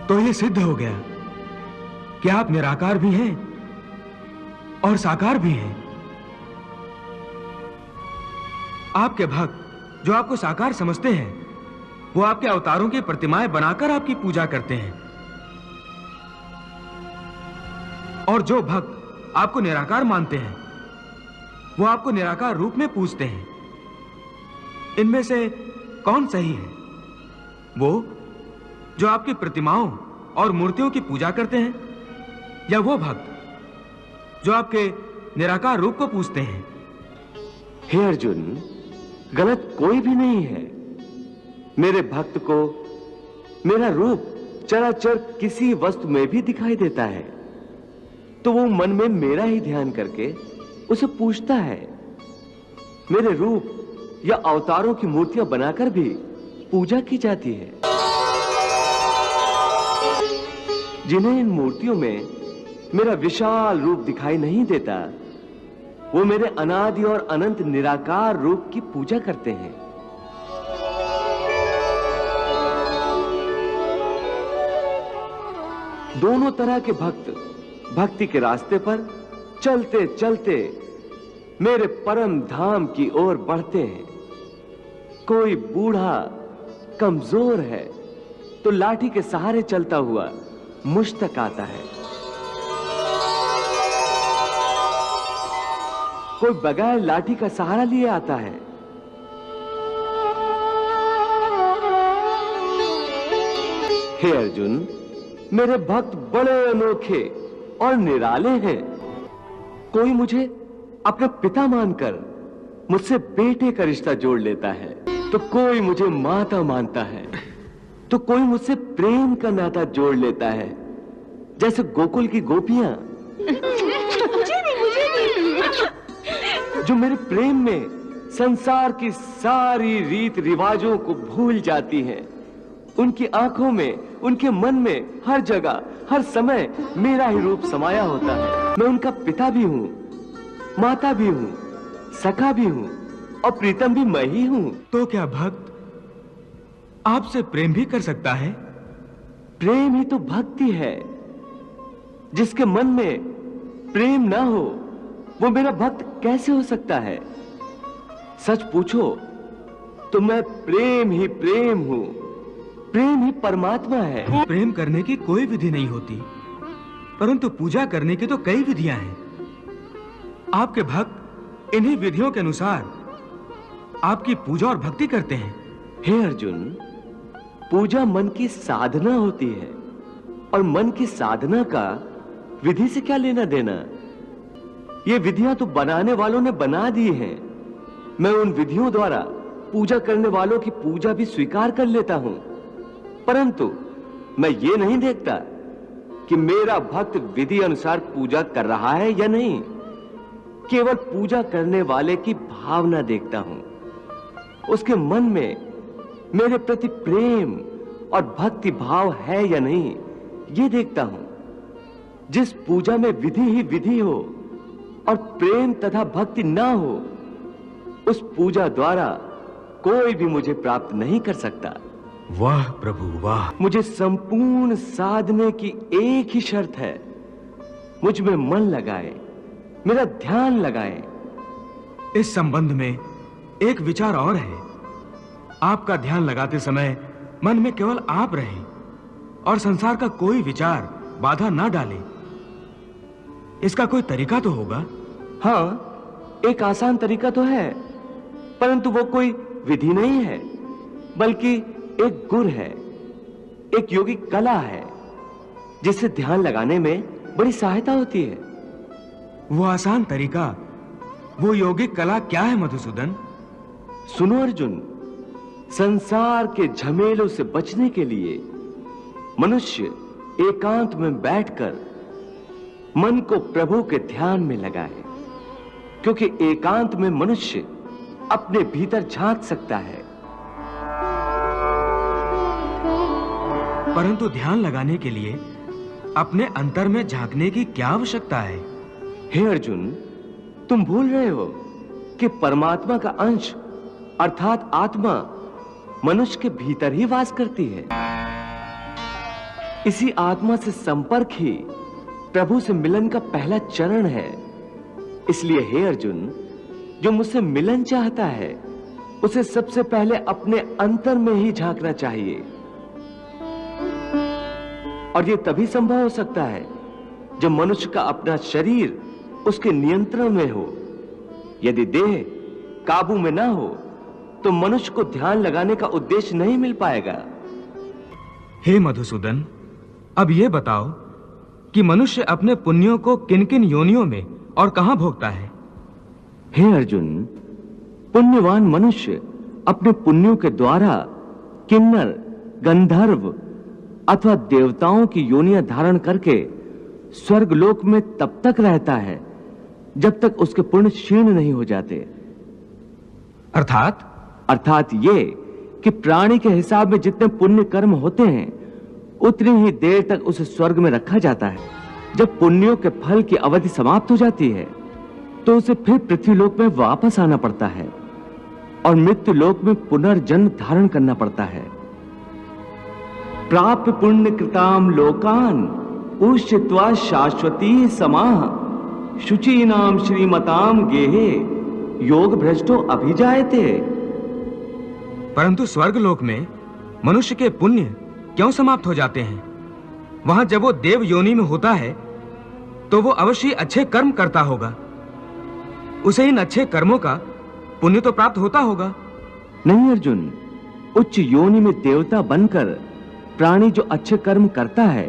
तो ये सिद्ध हो गया कि आप निराकार भी हैं और साकार भी हैं। आपके भक्त जो आपको साकार समझते हैं, वो आपके अवतारों की प्रतिमाएं बनाकर आपकी पूजा करते हैं, और जो भक्त आपको निराकार मानते हैं, वो आपको निराकार रूप में पूजते हैं। इनमें से कौन सही है? वो जो आपकी प्रतिमाओं और मूर्तियों की पूजा करते हैं, या वो भक्त जो आपके निराकार रूप को पूजते हैं? हे अर्जुन, गलत कोई भी नहीं है। मेरे भक्त को मेरा रूप चराचर किसी वस्तु में भी दिखाई देता है, तो वो मन में मेरा ही ध्यान करके उसे पूजता है। मेरे रूप या अवतारों की मूर्तियां बनाकर भी पूजा की जाती है। जिन्हें इन मूर्तियों में मेरा विशाल रूप दिखाई नहीं देता, वो मेरे अनादि और अनंत निराकार रूप की पूजा करते हैं। दोनों तरह के भक्त भक्ति के रास्ते पर चलते चलते मेरे परम धाम की ओर बढ़ते हैं। कोई बूढ़ा कमजोर है तो लाठी के सहारे चलता हुआ मुझ तक आता है। कोई बगैर लाठी का सहारा लिए आता है। हे अर्जुन, मेरे भक्त बड़े अनोखे और निराले हैं। कोई मुझे अपना पिता मानकर मुझसे बेटे का रिश्ता जोड़ लेता है, तो कोई मुझे माता मानता है, तो कोई मुझसे प्रेम का नाता जोड़ लेता है, जैसे गोकुल की गोपियां जो मेरे प्रेम में संसार की सारी रीत रिवाजों को भूल जाती हैं। उनकी आंखों में, उनके मन में हर जगह हर समय मेरा ही रूप समाया होता है। मैं उनका पिता भी हूं, माता भी हूं, सखा भी हूं और प्रीतम भी मैं ही हूं। तो क्या भक्त आपसे प्रेम भी कर सकता है? प्रेम ही तो भक्ति है। जिसके मन में प्रेम ना हो, वो मेरा भक्त कैसे हो सकता है? सच पूछो तो मैं प्रेम ही प्रेम हूं। प्रेम ही परमात्मा है। प्रेम करने की कोई विधि नहीं होती, परंतु पूजा करने की तो कई विधियां हैं। आपके भक्त इन्हीं विधियों के अनुसार आपकी पूजा और भक्ति करते हैं। हे अर्जुन, पूजा मन की साधना होती है, और मन की साधना का विधि से क्या लेना देना? ये विधियां तो बनाने वालों ने बना दी हैं। मैं उन विधियों द्वारा पूजा करने वालों की पूजा भी स्वीकार कर लेता हूं, परंतु मैं ये नहीं देखता कि मेरा भक्त विधि अनुसार पूजा कर रहा है या नहीं। केवल पूजा करने वाले की भावना देखता हूं, उसके मन में मेरे प्रति प्रेम और भक्ति भाव है या नहीं, ये देखता हूं। जिस पूजा में विधि ही विधि हो और प्रेम तथा भक्ति ना हो, उस पूजा द्वारा कोई भी मुझे प्राप्त नहीं कर सकता। वाह प्रभु वाह! मुझे संपूर्ण साधने की एक ही शर्त है, मुझ में मन लगाए, मेरा ध्यान लगाए। इस संबंध में एक विचार और है। आपका ध्यान लगाते समय मन में केवल आप रहें और संसार का कोई विचार बाधा ना डाले। इसका कोई तरीका तो होगा? हाँ, एक आसान तरीका तो है, परंतु वो कोई विधि नहीं है, बल्कि एक गुर है, एक योगिक कला है, जिससे ध्यान लगाने में बड़ी सहायता होती है। वो आसान तरीका, वो योगिक कला क्या है मधुसूदन? सुनो अर्जुन, संसार के झमेलों से बचने के लिए मनुष्य एकांत में बैठकर मन को प्रभु के ध्यान में लगाए, क्योंकि एकांत में मनुष्य अपने भीतर झांक सकता है। परंतु ध्यान लगाने के लिए अपने अंतर में झांकने की क्या आवश्यकता है? हे अर्जुन, तुम भूल रहे हो कि परमात्मा का अंश अर्थात आत्मा मनुष्य के भीतर ही वास करती है। इसी आत्मा से संपर्क ही प्रभु से मिलन का पहला चरण है। इसलिए हे अर्जुन, जो मुझसे मिलन चाहता है उसे सबसे पहले अपने अंतर में ही झांकना चाहिए। और यह तभी संभव हो सकता है जब मनुष्य का अपना शरीर उसके नियंत्रण में हो। यदि देह काबू में ना हो तो मनुष्य को ध्यान लगाने का उद्देश्य नहीं मिल पाएगा। हे मधुसूदन, अब यह बताओ कि मनुष्य अपने पुण्यों को किन किन योनियों में और कहां भोगता है? हे अर्जुन, पुण्यवान मनुष्य अपने पुण्यों के द्वारा किन्नर, गंधर्व अथवा देवताओं की योनियां धारण करके स्वर्गलोक में तब तक रहता है जब तक उसके पुण्य क्षीण नहीं हो जाते। अर्थात ये कि प्राणी के हिसाब में जितने पुण्य कर्म होते हैं उतनी ही देर तक उसे स्वर्ग में रखा जाता है। जब पुण्यों के फल की अवधि समाप्त हो जाती है तो उसे फिर पृथ्वीलोक में वापस आना पड़ता है और मृत्यु लोक में पुनर्जन्म धारण करना पड़ता है। प्राप्य पुण्य कृताम लोकान उष्यत्वा शाश्वती समाह शुचीनाम श्रीमताम गेहे योग भ्रष्टो अभिजायते। परंतु स्वर्गलोक में मनुष्य के पुण्य क्यों समाप्त हो जाते हैं? वहां जब वो देव योनि में होता है तो वो अवश्य अच्छे कर्म करता होगा। उसे इन अच्छे कर्मों का पुण्य तो प्राप्त होता होगा। नहीं अर्जुन, उच्च योनि में देवता बनकर प्राणी जो अच्छे कर्म करता है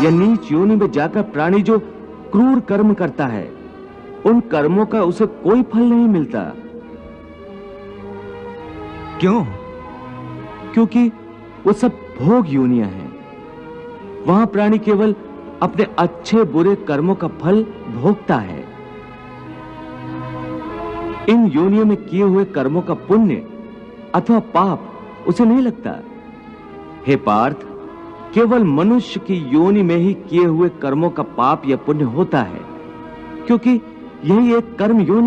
या नीच योनि में जाकर प्राणी जो क्रूर कर्म करता है, उन कर्मों का उसे कोई फल नहीं मिलता। क्यों? क्योंकि वो सब भोग योनियां हैं। वहां प्राणी केवल अपने अच्छे बुरे कर्मों का फल भोगता है। इन योनियों में किए हुए कर्मों का पुण्य अथवा पाप उसे नहीं लगता। हे पार्थ, केवल मनुष्य की योनि में ही किए हुए कर्मों का पाप या पुण्य होता है, क्योंकि यही एक कर्म योनि